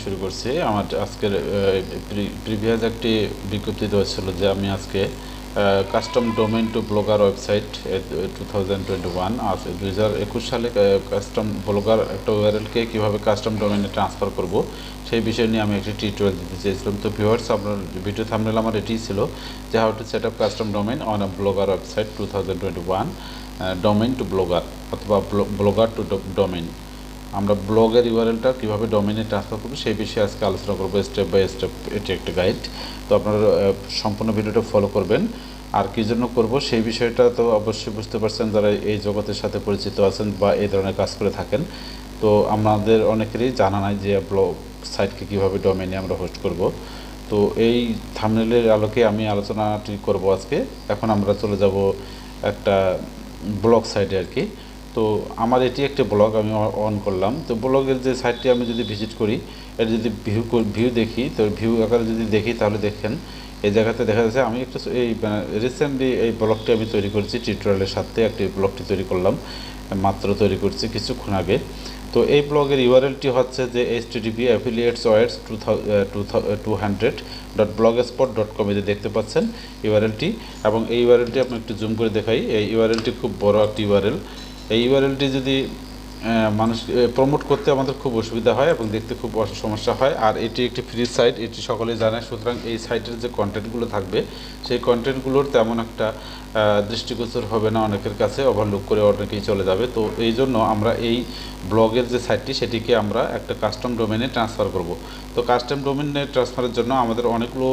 শুরু করছি। আমার আজকের প্রিভিয়াস একটি বিজ্ঞপ্তি দেওয়া ছিল যে আমি আজকে custom domain to blogger website 2021 আছে 2021 সালে কাস্টম ব্লগার একটা URL-কে কীভাবে কাস্টম ডোমেইনে ট্রান্সফার করব সেই বিষয় নিয়ে আমি একটি টিউটোরিয়াল দিতে চেয়েছিলাম। তো ভিউয়ার্স, আপনার ভিডিও থাম্বনেল আমার এটিই ছিল যে how to set up custom domain on a blogger website 2021 domain to blogger অথবা ব্লগার টু ডোমেইন। আমরা ব্লগের ইউআরএলটা কীভাবে ডোমেইনে ট্রান্সফার করব সেই বিষয়ে আজকে আলোচনা করব স্টেপ বাই স্টেপ। এটি একটা গাইড, তো আপনারা সম্পূর্ণ ভিডিওটা ফলো করবেন। আর কী জন্য করব সেই বিষয়টা তো অবশ্যই বুঝতে পারছেন যারা এই জগতের সাথে পরিচিত আছেন বা এই ধরনের কাজ করে থাকেন। তো আমাদের অনেকেরই জানা নাই যে ব্লগ সাইটকে কীভাবে ডোমেইনে আমরা হোস্ট করব। তো এই থাম্বনেলের আলোকে আমি আলোচনাটি করব আজকে। এখন আমরা চলে যাব একটা ব্লগ সাইটে আর কি। তো আমার এটি একটা ব্লগ আমি অন করলাম। তো ব্লগের যে সাইটটি আমি যদি ভিজিট করি, এটা যদি ভিউ দেখি, তো ভিউ আকারে যদি দেখি তাহলে দেখেন এই জায়গাতে দেখা যাচ্ছে আমি একটু এই রিসেন্টলি এই ব্লগটি আমি তৈরি করেছি টিউটোরিয়ালের সাথে। একটি ব্লগটি তৈরি করলাম, মাত্র তৈরি করছি কিছুক্ষণ আগে। তো এই ব্লগের ইউআরএলটি হচ্ছে যে http://200.blogspot.com এ দেখতে পাচ্ছেন ইউআরএলটি। এবং এই ইউআরএলটি আপনি একটু জুম করে দেখাই। এই ইউআরএলটি খুব বড় একটি ইউআরএল। এই ইউআরএলটি যদি মানুষ প্রমোট করতে আমাদের খুব অসুবিধা হয় এবং দেখতে খুব সমস্যা হয়। আর এটি একটি ফ্রি সাইট, এটি সকলেই জানে। সুতরাং এই সাইটের যে কন্টেন্টগুলো থাকবে সেই কন্টেন্টগুলোর তেমন একটা দৃষ্টিগোচর হবে না অনেকের কাছে, ওভারলুক করে অনেকেই চলে যাবে। তো এই জন্য আমরা এই ব্লগের যে সাইটটি সেটিকে আমরা একটা কাস্টম ডোমেইনে ট্রান্সফার করব। তো কাস্টম ডোমেইনে ট্রান্সফারের জন্য আমাদের অনেকগুলো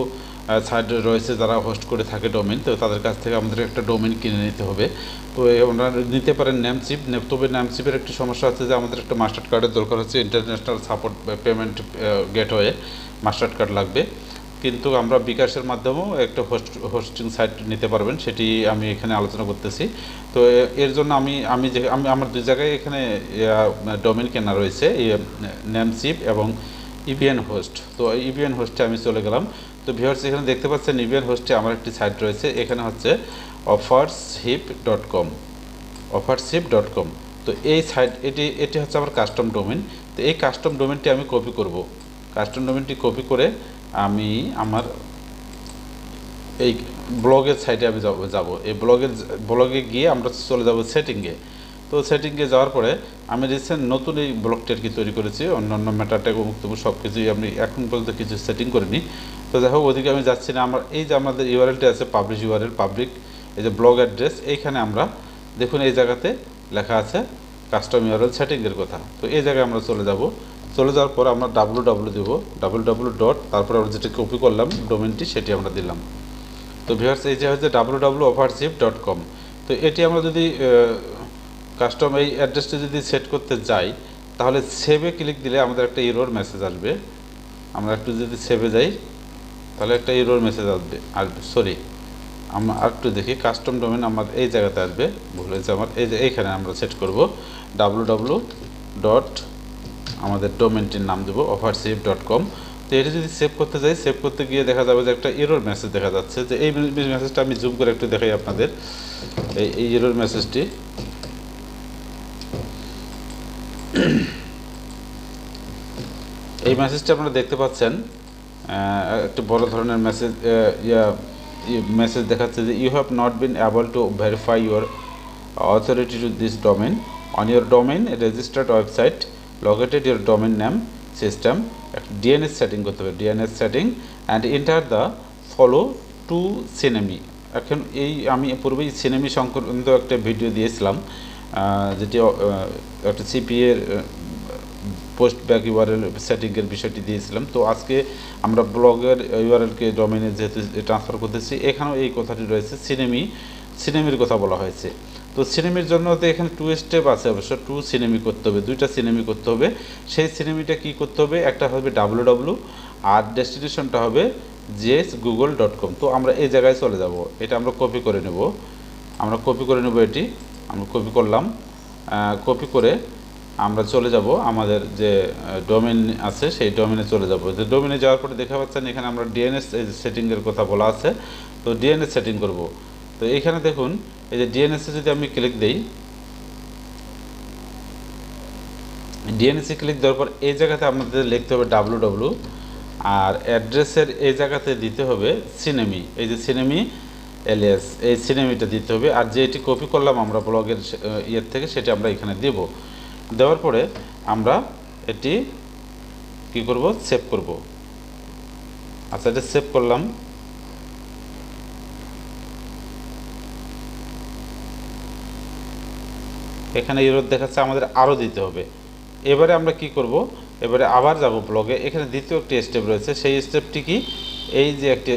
সাইট রয়েছে যারা হোস্ট করে থাকে ডোমেইন। তো তাদের কাছ থেকে আমাদের একটা ডোমেইন কিনে নিতে হবে। তো আমরা নিতে পারেন নেমচিপ। তবে নেমচিপের একটি সমস্যা আছে যে আমাদের একটা মাস্টার কার্ডের দরকার হচ্ছে, international support payment gateway master card লাগবে। কিন্তু আমরা বিকাশের মাধ্যমেও একটা হোস্টিং সাইট নিতে পারবেন, সেটি আমি এখানে আলোচনা করতেছি। তো এর জন্য আমি আমার দুই জায়গায় এখানে ডোমেইন কেনা রয়েছে, নেমচিপ এবং ইভিএন হোস্ট। তো ইভিএন হোস্টে আমি চলে গেলাম। তো ভিউয়ার্স, এখানে দেখতে পাচ্ছেন ইভিএন হোস্টে আমার একটি সাইট রয়েছে। এখানে হচ্ছে offership.com। তো এই সাইট এটি হচ্ছে আমার কাস্টম ডোমেইন। তো এই কাস্টম ডোমেইনটি আমি কপি করব। কাস্টম ডোমেইনটি কপি করে আমি আমার এই ব্লগের সাইটে আমি যাব। এই ব্লগে গিয়ে আমরা চলে যাব সেটিংয়ে। তো সেটিংয়ে যাওয়ার পরে আমি রিসেন্ট নতুন এই ব্লগটি আর কি তৈরি করেছি। অন্যান্য ম্যাটারটা মুক্তব সব কিছুই আমি এখন পর্যন্ত কিছু সেটিং করিনি। তো যাই হোক, ওদিকে আমি যাচ্ছি না। আমার এই যে আমাদের ইউআরএলটি আছে পাবলিশ ইউআরএল, পাবলিক, এই যে ব্লগ অ্যাড্রেস, এইখানে আমরা দেখুন এই জায়গাতে লেখা আছে কাস্টম ইউআরএল সেটিংয়ের কথা। তো এই জায়গায় আমরা চলে যাব। চলে যাওয়ার পর আমরা www দেবো, www. তারপরে আমরা যেটা কপি করলাম ডোমেইনটি সেটি আমরা দিলাম। তো ভিউয়ার্স, এই যে হচ্ছে www.offership.com। তো এটি আমরা যদি কাস্টম এই অ্যাড্রেসটি যদি সেট করতে যাই তাহলে সেভে ক্লিক দিলে আমাদের একটা এরর মেসেজ আসবে। আমরা একটু যদি সেভে যাই তাহলে একটা এরর মেসেজ আসবে। আর সরি, আমরা আরেকটু দেখি, কাস্টম ডোমেইন আমার এই জায়গাতে আসবে, ভুল হয়েছে আমার। এই যে এইখানে আমরা সেট করব www. আমাদের ডোমেইনটির নাম দেবো offership.com। তো এটা যদি সেভ করতে যাই, সেভ করতে গিয়ে দেখা যাবে যে একটা এরর মেসেজ দেখা যাচ্ছে। যে এই মেসেজটা আমি জুম করে একটু দেখাই আপনাদের। এই এরর মেসেজটি, এই মেসেজটা আপনারা দেখতে পাচ্ছেন, একটা বড় ধরনের মেসেজ দেখাচ্ছে যে you have not been able to verify your authority to this domain on your domain registered website located your domain name system. একটা ডিএনএস সেটিং করতে হবে, DNS setting, and enter the follow to CNAME. এখন আমি পূর্বেই synonym সংক্রান্ত একটা video দিয়েছিলাম, যেটি একটা সিপিএর পোস্ট ব্যাক ইউআরএল সেটিংয়ের বিষয়টি দিয়েছিলাম। তো আজকে আমরা ব্লগের ইউআরএলকে ডোমেইনে যেহেতু ট্রান্সফার করতেছি, এখানেও এই কথাটি রয়েছে, সিনেমির কথা বলা হয়েছে। তো সিনেমির জন্য তো এখানে 2 স্টেপ আছে, অবশ্য 2 সিনেমি করতে হবে, 2টা সিনেমি করতে হবে। সেই সিনেমিটা কী করতে হবে, একটা হবে www আর ডেস্টিনেশনটা হবে jesgoogle.com। তো আমরা এই জায়গায় চলে যাব, এটা আমরা কপি করে নেব। এটি আমরা কপি করলাম। কপি করে আমরা চলে যাব আমাদের যে ডোমেইন আছে সেই ডোমেইনে চলে যাব। যে ডোমেইনে যাওয়ার পরে দেখা পাচ্ছেন এখানে আমরা ডিএনএস সেটিংয়ের কথা বলা আছে। তো ডিএনএস সেটিং করব। তো এইখানে দেখুন, এই যে ডিএনএসে যদি আমি ক্লিক দিই, ডিএনএসি ক্লিক দেওয়ার পর এই জায়গাতে আমাদের লিখতে হবে www, আর অ্যাড্রেসের এই জায়গাতে দিতে হবে সিনেমি, এই যে সিনেমি এলিয়াস, এই সিনেমিটা দিতে হবে। আর যে এটি কপি করলাম আমরা ব্লগের ইয়ের থেকে, সেটা আমরা এখানে দেব। দেওয়ার পরে আমরা এটি কি করব, সেভ করব। আচ্ছা, এটা সেভ করলাম। এখানে এরর দেখাচ্ছে, আমাদের আরও দিতে হবে। এবারে আমরা কি করব, এবারে আবার যাব ব্লগে। এখানে দ্বিতীয় একটি স্টেপ রয়েছে, সেই স্টেপটি কি, এই যে একটি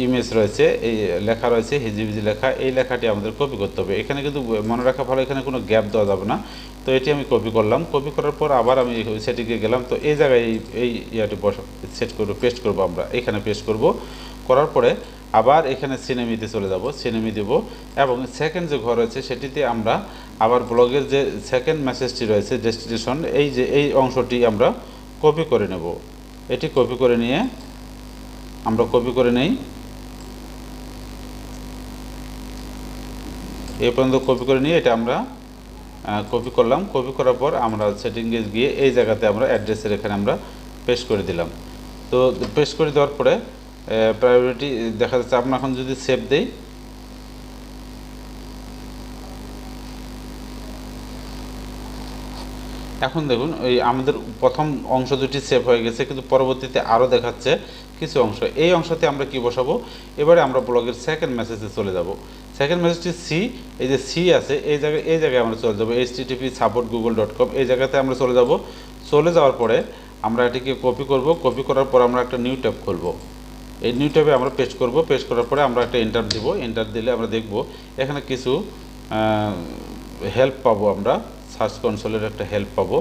ইমেজ রয়েছে, এই লেখা রয়েছে হিজিবিজি লেখা, এই লেখাটি আমাদের কপি করতে হবে। এখানে কিন্তু মনে রাখা ভালো, এখানে কোনো গ্যাপ দেওয়া যাবে না। তো এটি আমি কপি করলাম। কপি করার পর আবার আমি সেটিকে গেলাম। তো এই জায়গায় এই ইয়াটি সেট করবো, পেস্ট করব, আমরা এখানে পেস্ট করব। করার পরে আবার এখানে সিনেমিতে চলে যাব, সিনেমি দেব, এবং সেকেন্ড যে ঘর রয়েছে সেটিতে আমরা আবার ব্লগের যে সেকেন্ড মেসেজটি রয়েছে ডেস্টিনেশন, এই যে এই অংশটি আমরা কপি করে নেব। এটি কপি করে নিয়ে আমরা কপি করে নেই, এই পর্যন্ত কপি করে নিয়ে এটা আমরা কপি করলাম। কপি করার পর আমরা সেটিংয়ে গিয়ে এই জায়গাতে আমরা অ্যাড্রেসের এখানে আমরা পেস্ট করে দিলাম। তো পেস্ট করে দেওয়ার পরে প্রায়োরিটি দেখা যাচ্ছে। আমরা এখন যদি সেভ দেই, এখন দেখুন এই আমাদের প্রথম অংশ দুটি সেভ হয়ে গেছে, কিন্তু পরবর্তীতে আরও দেখাচ্ছে কিছু অংশ। এই অংশতে আমরা কি বসাবো, এবারে আমরা ব্লগের সেকেন্ড মেসেজে চলে যাব। সেকেন্ড মেসেজটি সি, এই যে সি আছে এই জায়গায় আমরা চলে যাব, http://support.google.com, এই জায়গাতে আমরা চলে যাব। চলে যাওয়ার পরে আমরা এটিকে কপি করব। কপি করার পর আমরা একটা নিউ ট্যাব খুলব। এই নিউ ট্যাবে আমরা পেস্ট করব। পেস্ট করার পরে আমরা একটা এন্টার দেব। এন্টার দিলে আমরা দেখব এখানে কিছু হেল্প পাবো, আমরা সার্চ কনসোলের একটা হেল্প পাবো।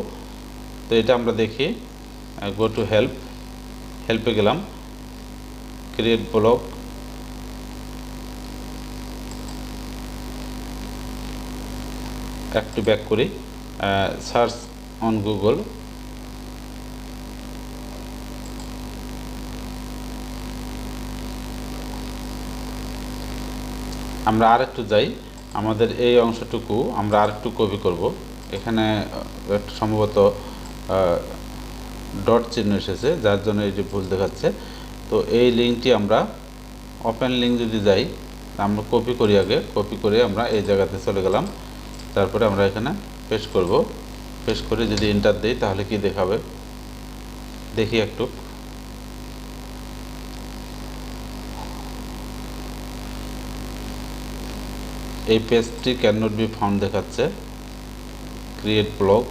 তো এটা আমরা দেখি, গো টু হেল্প, হেল্পে গেলাম, ক্রিয়েট ব্লগ, একটু ব্যাক করি, সার্চ অন গুগল, আমরা আরেকটু যাই, আমাদের এই অংশটুকু আমরা আরেকটু কপি করব। এখানে একটু সম্ভবত ডট চিহ্ন এসেছে, যার জন্য এটি ভুল দেখাচ্ছে। তো এই লিঙ্কটি আমরা ওপেন লিঙ্ক যদি যাই, আমরা কপি করি, আগে কপি করে আমরা এই জায়গাতে চলে গেলাম। তারপরে আমরা এখানে পেস্ট করব। পেস্ট করে যদি এন্টার দিই তাহলে কি দেখাবে দেখি একটু। এই পেজটি ক্যান নট বি ফাউন্ড দেখাচ্ছে। Create blog,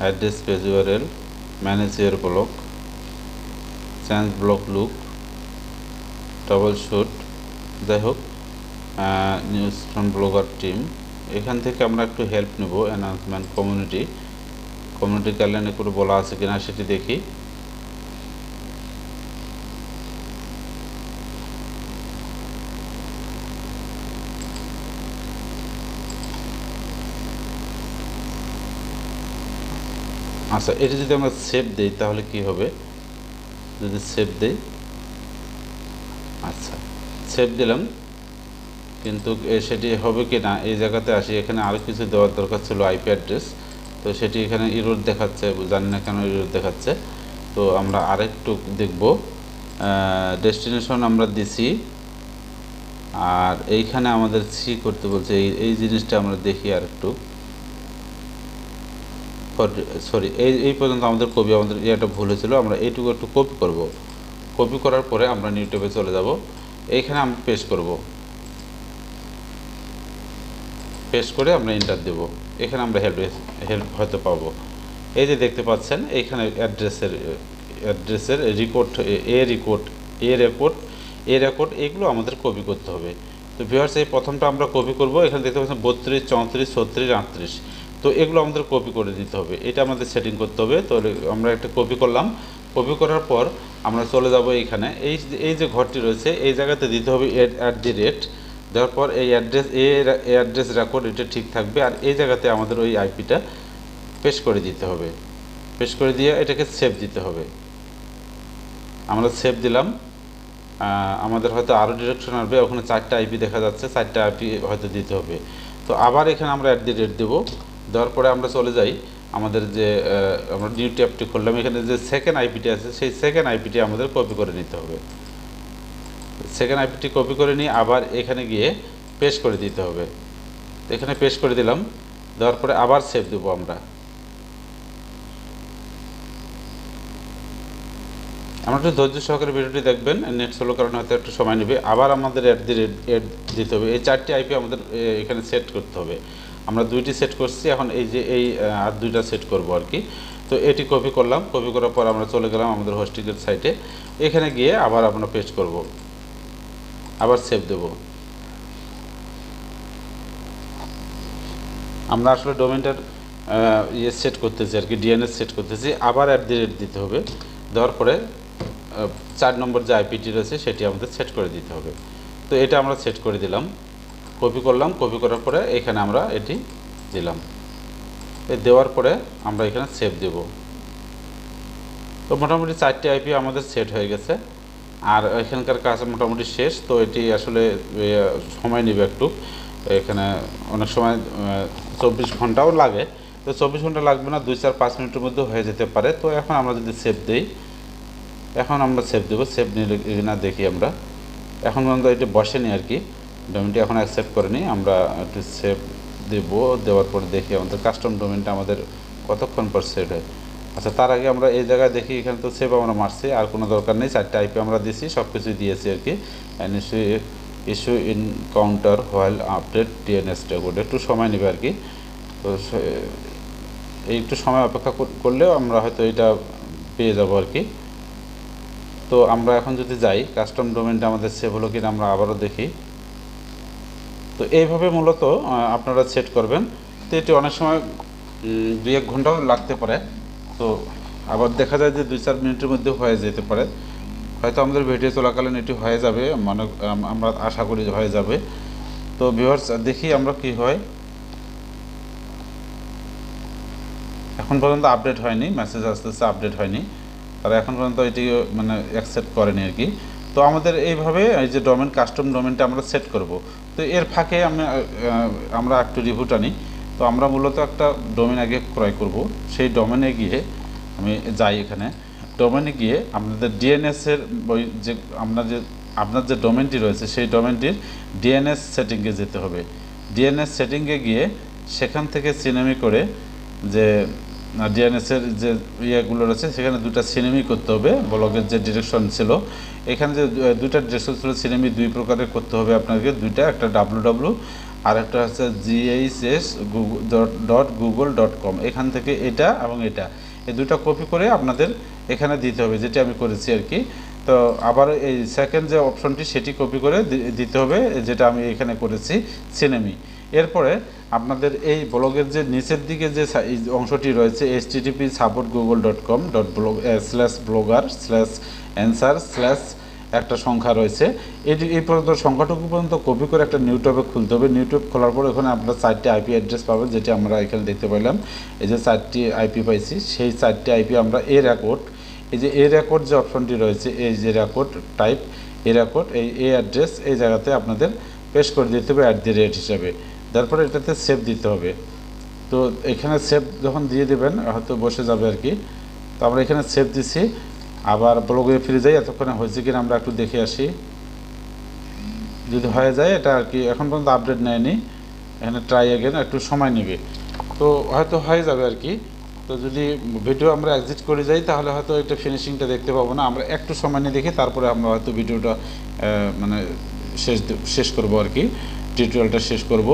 address page URL, manage your blog, change blog look, trouble shoot, যাই হোক, নিউজ ফ্রম ব্লগার টিম। এখান থেকে আমরা একটু হেল্প নেব। অ্যানাউন্সমেন্ট, কমিউনিটি গাইডলাইনে করে বলা আছে কিনা সেটি দেখি। আচ্ছা, এটা যদি আমরা সেভ দিই তাহলে কি হবে, যদি সেভ দিই, আচ্ছা সেভ দিলাম, কিন্তু সেটি হবে কি না এই জায়গাতে আসি। এখানে আরও কিছু দেওয়ার দরকার ছিল, আইপি অ্যাড্রেস। তো সেটি এখানে ইরর দেখাচ্ছে, জানি না কেন ইরর দেখাচ্ছে। তো আমরা আরেকটু দেখব, ডেস্টিনেশন আমরা দিছি, আর এইখানে আমাদের সি করতে বলছে, এই জিনিসটা আমরা দেখি আরেকটু। সরি, এই পর্যন্ত আমাদের আমাদের এটা ভুল হয়েছিল। আমরা এইটুকু একটু কপি করব। কপি করার পরে আমরা নিউ ট্যাবে চলে যাব। এইখানে আমরা পেস্ট করব। পেস্ট করে আমরা এন্টার দেব। এখানে আমরা হেল্প হয়তো পাবো। এই যে দেখতে পাচ্ছেন এইখানে অ্যাড্রেসের রেকর্ড এগুলো আমাদের কপি করতে হবে। তো ভিউয়ার্স, এই প্রথমটা আমরা কপি করব। এখানে দেখতে পাচ্ছেন 32, 34, 36, 38। তো এগুলো আমাদের কপি করে দিতে হবে, এটা আমাদের সেটিং করতে হবে। তো আমরা একটা কপি করলাম। কপি করার পর আমরা চলে যাব এইখানে, এই যে ঘরটি রয়েছে এই জায়গাতে দিতে হবে @ দেওয়ার পর এই অ্যাড্রেস রেকর্ড এটা ঠিক থাকবে। আর এই জায়গাতে আমাদের ওই আইপিটা পেস্ট করে দিতে হবে। পেস্ট করে দিয়ে এটাকে সেভ দিতে হবে। আমরা সেভ দিলাম। আমাদের হয়তো আরও ডিরেকশন আসবে, ওখানে 4টা আইপি দেখা যাচ্ছে, 4টা আইপি হয়তো দিতে হবে। তো আবার এখানে আমরা @ দেবো। দেওয়ার পরে আমরা চলে যাই আমাদের যে আমরা নিউ ট্যাবটি খুললাম, এখানে যে সেকেন্ড আইপিটি আছে সেই সেকেন্ড আইপিটি আমাদের কপি করে নিতে হবে। সেকেন্ড আইপিটি কপি করে নিয়ে আবার এখানে গিয়ে পেস্ট করে দিতে হবে। এখানে পেস্ট করে দিলাম, দেওয়ার পরে আবার সেভ দেবো আমরা। একটু ধৈর্য সহকারে ভিডিওটি দেখবেন, নেট স্লো কারণে হয়তো একটু সময় নেবে। আবার আমাদের অ্যাড দিতে হবে। এই 4টি আইপি আমাদের এখানে সেট করতে হবে। আমরা 2টি সেট করছি, এখন এই যে এই আর 2টা সেট করব আর কি। তো এটি কপি করলাম, কপি করার পর আমরা চলে গেলাম আমাদের হোস্টিংয়ের সাইটে। এখানে গিয়ে আবার আমরা পেস্ট করব, আবার সেভ দেব। আমরা আসলে ডোমেনটার সেট করতেছি আর কি, ডিএনএস সেট করতেছি। আবার দিতে হবে, দেওয়ার পরে 4 নম্বর যে আইপিটি রয়েছে সেটি আমাদের সেট করে দিতে হবে। তো এটা আমরা সেট করে দিলাম, কপি করলাম, কপি করার পরে এখানে আমরা এটি দিলাম। দেওয়ার পরে আমরা এখানে সেভ দেব। তো মোটামুটি 4টি আইপি আমাদের সেট হয়ে গেছে, আর এখানকার কাজ মোটামুটি শেষ। তো এটি আসলে সময় নেবে একটু, এখানে অনেক সময় 24 ঘন্টাও লাগে। তো 24 ঘন্টা লাগবে না, 2-4-5 মিনিটের মধ্যে হয়ে যেতে পারে। তো এখন আমরা যদি সেভ দিই, এখন আমরা সেভ দেবো। সেভ নিলে না দেখি আমরা এখন পর্যন্ত এটি বসেনি আর কি, ডোমেনটি এখন অ্যাকসেপ্ট করেনি। আমরা একটু সেভ দেব, দেওয়ার পরে দেখি আমাদের কাস্টম ডোমেনটা আমাদের কতক্ষণ পর সেট হয়। আচ্ছা, তার আগে আমরা এই জায়গায় দেখি, এখানে তো সেভ আমরা মারছি, আর কোনো দরকার নেই। 4টা আইপি আমরা দিয়েছি, সব কিছুই দিয়েছি আর কি। Issue encounter while update DNS code, একটু সময় নেবে আর কি। তো এই একটু সময় অপেক্ষা করলেও আমরা হয়তো এটা পেয়ে যাব আর কি। তো আমরা এখন যদি যাই, কাস্টম ডোমেনটা আমাদের সেভ হলো কিনা আমরা আবারও দেখি। তো এইভাবে মূলত আপনারা সেট করবেন। তো এটি অনেক সময় 2-1 ঘন্টাও লাগতে পারে। তো আবার দেখা যায় যে 2-4 মিনিটের মধ্যে হয়ে যেতে পারে। হয়তো আমাদের ভিডিও চলাকালীন এটি হয়ে যাবে, মানে আমরা আশা করি হয়ে যাবে। তো ভিউয়ার্স, দেখি আমরা কি হয়। এখন পর্যন্ত আপডেট হয়নি, মেসেজ আসতেছে আপডেট হয়নি, তারা এখন পর্যন্ত এটি মানে অ্যাকসেপ্ট করেনি আর কি। তো আমাদের এইভাবে এই যে ডোমেন, কাস্টম ডোমেনটা আমরা সেট করব। তো এর ফাঁকে আমরা একটু রিভিউ টানি। তো আমরা মূলত একটা ডোমেন আগে ক্রয় করব। সেই ডোমেনে গিয়ে আমি যাই, এখানে ডোমেনে গিয়ে আপনাদের ডিএনএসের যে আপনার যে ডোমেনটি রয়েছে সেই ডোমেনটির ডিএনএস সেটিংয়ে যেতে হবে। ডিএনএস সেটিংয়ে গিয়ে সেখান থেকে সিনেমি করে যে ডিএনএসের যে ইয়েগুলো রয়েছে সেখানে 2টা সিনেমি করতে হবে। ব্লগের যে ডিরেকশন ছিল, এখানে যে 2টা ডিরেকশন ছিল, সিনেমি 2 প্রকারের করতে হবে আপনাকে, 2টা, একটা www আর একটা হচ্ছে ghs.google.com। এখান থেকে এটা এবং এটা, এই 2টা কপি করে আপনাদের এখানে দিতে হবে, যেটি আমি করেছি আর কি। তো আবার এই সেকেন্ড যে অপশনটি সেটি কপি করে দিতে হবে, যেটা আমি এখানে করেছি, সিনেমি। এরপরে আপনাদের এই ব্লগের যে নিচের দিকে যে অংশটি রয়েছে, http://google.com/blogger/answer/ একটা সংখ্যা রয়েছে, এই পর্যন্ত সংখ্যাটুকু পর্যন্ত কপি করে একটা নিউ ট্যাবে খুলতে হবে। নিউ ট্যাব খোলার পর ওখানে আপনারা 4টি আইপি অ্যাড্রেস পাবেন, যেটি আমরা এখানে দেখতে পেলাম। এই যে 4টি আইপি পাইছি, সেই 4টি আইপি আমরা এই যে রেকর্ড যে অপশনটি রয়েছে, এই যে রেকর্ড টাইপ, রেকর্ড এই অ্যাড্রেস এই জায়গাতে আপনাদের পেস্ট করে দিতে হবে @ হিসাবে। তারপরে এটাতে সেভ দিতে হবে। তো এখানে সেভ যখন দিয়ে দেবেন হয়তো বসে যাবে আর কি। তো আমরা এখানে সেভ দিছি, আবার ব্লগে ফিরে যাই। এতক্ষণে হয়েছে কিনা আমরা একটু দেখে আসি। যদি হয়ে যায় এটা আর কি, এখন পর্যন্ত আপডেট নেয়নি, এখানে ট্রাই অ্যাগেন, একটু সময় নেবে। তো হয়তো হয়ে যাবে আর কি। তো যদি ভিডিও আমরা এক্সিট করে যাই তাহলে হয়তো এটা ফিনিশিংটা দেখতে পাবো না। আমরা একটু সময় নিয়ে দেখি, তারপরে আমরা হয়তো ভিডিওটা মানে শেষ করব আর কি, টিউটোরিয়ালটা শেষ করব।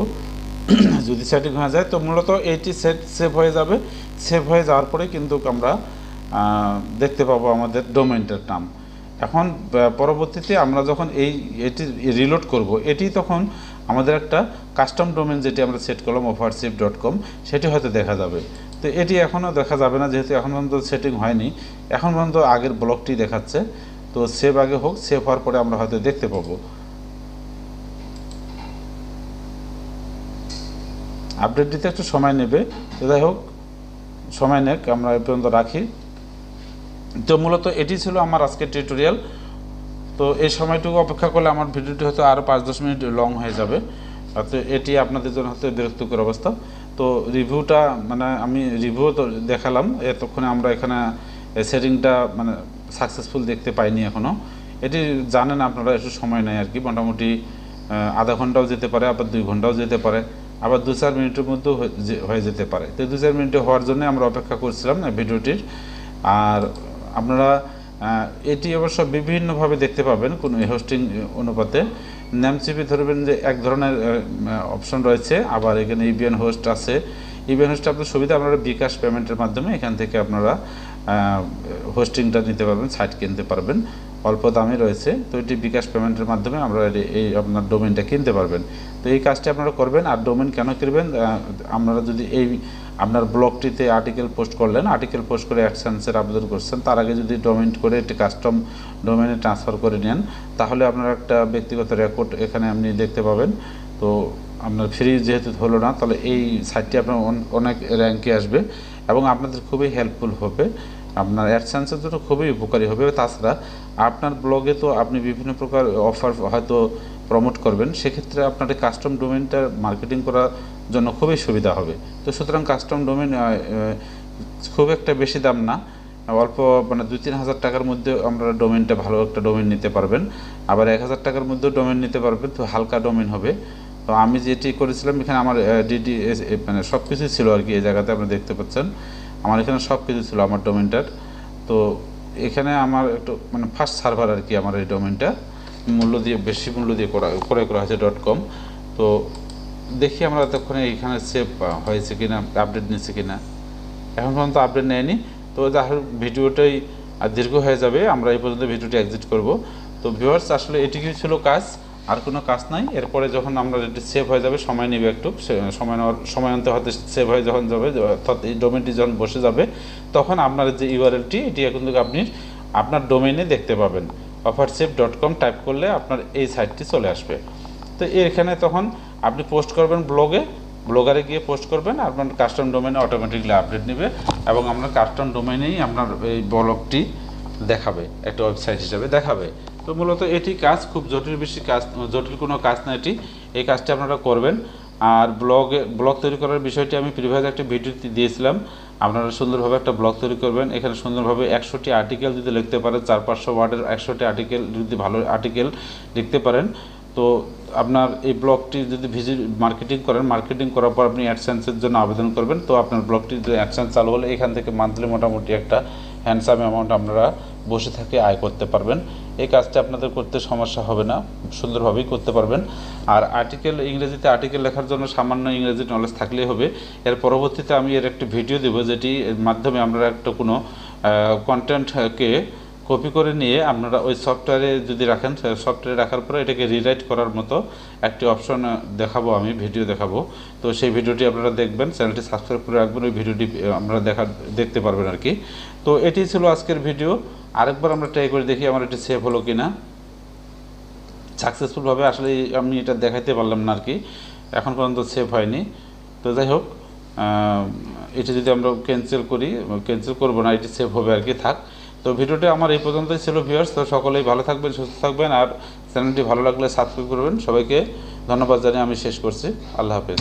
যদি সেটিং হয়ে যায় তো মূলত এইটি সেভ হয়ে যাবে। সেভ হয়ে যাওয়ার পরে কিন্তু আমরা দেখতে পাবো আমাদের ডোমেনটার নাম। এখন পরবর্তীতে আমরা যখন এটি রিলোড করব, এটি তখন আমাদের একটা কাস্টম ডোমেন যেটি আমরা সেট করলাম offership.com, সেটি হয়তো দেখা যাবে। তো এটি এখনও দেখা যাবে না, যেহেতু এখন পর্যন্ত সেটিং হয়নি। এখন পর্যন্ত আগের ব্লকটি দেখাচ্ছে। তো সেভ আগে হোক, সেভ হওয়ার পরে আমরা হয়তো দেখতে পাবো। আপডেট দিতে একটু সময় নেবে, তো যাই হোক সময় নেক, আমরা এই পর্যন্ত রাখি। তো মূলত এটি ছিল আমার আজকের টিউটোরিয়াল। তো এই সময়টুকু অপেক্ষা করলে আমার ভিডিওটি হয়তো আরও 5-10 মিনিট লং হয়ে যাবে, তো এটি আপনাদের জন্য হয়তো বিরক্তিকর অবস্থা। তো রিভিউটা মানে আমি রিভিউ তো দেখালাম, এতক্ষণে আমরা এখানে সেটিংটা মানে সাকসেসফুল দেখতে পাইনি এখনও। এটি জানেন আপনারা, একটু সময় নেয় আর কি, মোটামুটি আধা ঘন্টাও যেতে পারে, আবার 2 ঘন্টাও যেতে পারে, আবার 2-4 মিনিটের মধ্যেও হয়ে যেতে পারে। তো 2-4 মিনিটে হওয়ার জন্য আমরা অপেক্ষা করছিলাম ভিডিওটির। আর আপনারা এটি অবশ্য বিভিন্নভাবে দেখতে পাবেন কোন হোস্টিং অনুপাতে। নেমচিপে ধরবেন যে এক ধরনের অপশন রয়েছে, আবার এখানে ইবিএন হোস্ট আছে। ইবিএন হোস্ট আপনার সুবিধা, আপনারা বিকাশ পেমেন্টের মাধ্যমে এখান থেকে আপনারা হোস্টিংটা নিতে পারবেন, সাইট কিনতে পারবেন, অল্প দামে রয়েছে। তো এটি বিকাশ পেমেন্টের মাধ্যমে আমরা এই আপনার ডোমেনটা কিনতে পারবেন। তো এই কাজটি আপনারা করবেন। আর ডোমেন কেন কিনবেন, আপনারা যদি এই আপনার ব্লগটিতে আর্টিকেল পোস্ট করলেন, আর্টিকেল পোস্ট করে অ্যাডসেন্সের আবেদন করছেন, তার আগে যদি ডোমেন করে একটি কাস্টম ডোমেনে ট্রান্সফার করে নেন, তাহলে আপনার একটা ব্যক্তিগত রেকর্ড এখানে আপনি দেখতে পাবেন। তো আপনার ফ্রি যেহেতু হলো না, তাহলে এই সাইটটি আপনার অনেক র্যাঙ্কে আসবে এবং আপনাদের খুবই হেল্পফুল হবে, আপনার অ্যাডসেন্সের জন্য খুবই উপকারী হবে। তাছাড়া আপনার ব্লগে তো আপনি বিভিন্ন প্রকার অফার হয়তো প্রমোট করবেন, সেক্ষেত্রে আপনার এই কাস্টম ডোমেনটা মার্কেটিং করার জন্য খুবই সুবিধা হবে। তো সুতরাং কাস্টম ডোমেন খুব একটা বেশি দাম না, অল্প মানে 2-3 হাজার টাকার মধ্যে আমরা ডোমেনটা ভালো একটা ডোমেন নিতে পারবেন, আবার 1000 টাকার মধ্যেও ডোমেন নিতে পারবেন। তো হালকা ডোমেন হবে। তো আমি যেটি করেছিলাম, এখানে আমার ডিডিএস মানে সব কিছুই ছিল আর কি, এই জায়গাতে আপনি দেখতে পাচ্ছেন আমার এখানে সব কিছু ছিল আমার ডোমেনটার। তো এখানে আমার একটু মানে ফার্স্ট সার্ভার আর কি আমার এই ডোমেনটা, বেশি মূল্য দিয়ে ক্রয় করা হয়েছে .com। তো দেখি আমরা এতক্ষণে এখানে সেভ হয়েছে কিনা, আপডেট নিচ্ছে কিনা। এখন পর্যন্ত আপডেট নেয়নি। তো যাই হোক, ভিডিওটাই দীর্ঘ হয়ে যাবে, আমরা এই পর্যন্ত ভিডিওটি এক্সিট করব। তো ভিউয়ার্স, আসলে এটিই ছিল কাজ, আর কোনো কাজ নাই। এরপরে যখন আমরা এটি সেভ হয়ে যাবে, সময় নেবে একটু, সময় আনতে হয়তো সেভ হয়ে যখন যাবে, অর্থাৎ এই ডোমেনটি যখন বসে যাবে, তখন আপনার যে ইউআরএলটি এটি কিন্তু আপনি আপনার ডোমেনে দেখতে পাবেন। offersave.com টাইপ করলে আপনার এই সাইটটি চলে আসবে। তো এখানে তখন আপনি পোস্ট করবেন ব্লগারে গিয়ে পোস্ট করবেন, আপনার কাস্টম ডোমেনে অটোমেটিকলি আপডেট নেবে এবং আপনার কাস্টম ডোমেনেই আপনার এই ব্লগটি দেখাবে, একটা ওয়েবসাইট হিসেবে দেখাবে। তো মূলত এটি কাজ, খুব জটিল কোনো কাজ না এটি। এই কাজটি আপনারা করবেন। আর ব্লগ তৈরি করার বিষয়টি আমি প্রিভিয়াস একটা ভিডিও দিয়েছিলাম। আপনারা সুন্দরভাবে একটা ব্লগ তৈরি করবেন। এখানে সুন্দরভাবে 100টি আর্টিকেল যদি লিখতে পারেন, 400-500 ওয়ার্ডের 100টি আর্টিকেল যদি ভালো আর্টিকেল লিখতে পারেন, তো আপনার এই ব্লগটি যদি মার্কেটিং করার পর আপনি অ্যাডসেন্সের জন্য আবেদন করবেন, তো আপনার ব্লগটি অ্যাডসেন্স চালু হলে এখান থেকে মান্থলি মোটামুটি একটা হ্যান্ডসাম অ্যামাউন্ট আপনারা বসে থেকে আয় করতে পারবেন। এই কাজটা আপনাদের করতে সমস্যা হবে না, সুন্দরভাবেই করতে পারবেন। আর ইংরেজিতে আর্টিকেল লেখার জন্য সামান্য ইংরেজি নলেজ থাকলেই হবে। এর পরবর্তীতে আমি এর একটি ভিডিও দেবো, যেটির মাধ্যমে আপনারা একটা কোনো কন্টেন্টকে কপি করে নিয়ে আপনারা ওই সফটওয়্যারে যদি রাখেন, সফটওয়্যারে রাখার পরে এটাকে রিরাইট করার মতো একটি অপশন দেখাবো, আমি ভিডিও দেখাবো। তো সেই ভিডিওটি আপনারা দেখবেন, চ্যানেলটি সাবস্ক্রাইব করে রাখবেন, ওই ভিডিওটি আপনারা দেখতে পারবেন আর কি। তো এটি ছিল আজকের ভিডিও। আরেকবার আমরা ট্রাই করে দেখি আমার এটি সেভ হলো কিনা সাকসেসফুলভাবে। আসলে আমি এটা দেখাইতে পারলাম না আর কি, এখন পর্যন্ত সেভ হয়নি। তো যাই হোক, এটা যদি আমরা ক্যান্সেল করবো না, এটি সেভ হবে আর কি, থাক। তো ভিডিওটা আমার এই পর্যন্তই ছিল ভিউয়ার্স। তো সকলেই ভালো থাকবেন, সুস্থ থাকবেন, আর চ্যানেলটি ভালো লাগলে সাবস্ক্রাইব করবেন। সবাইকে ধন্যবাদ জানিয়ে আমি শেষ করছি। আল্লাহ হাফেজ।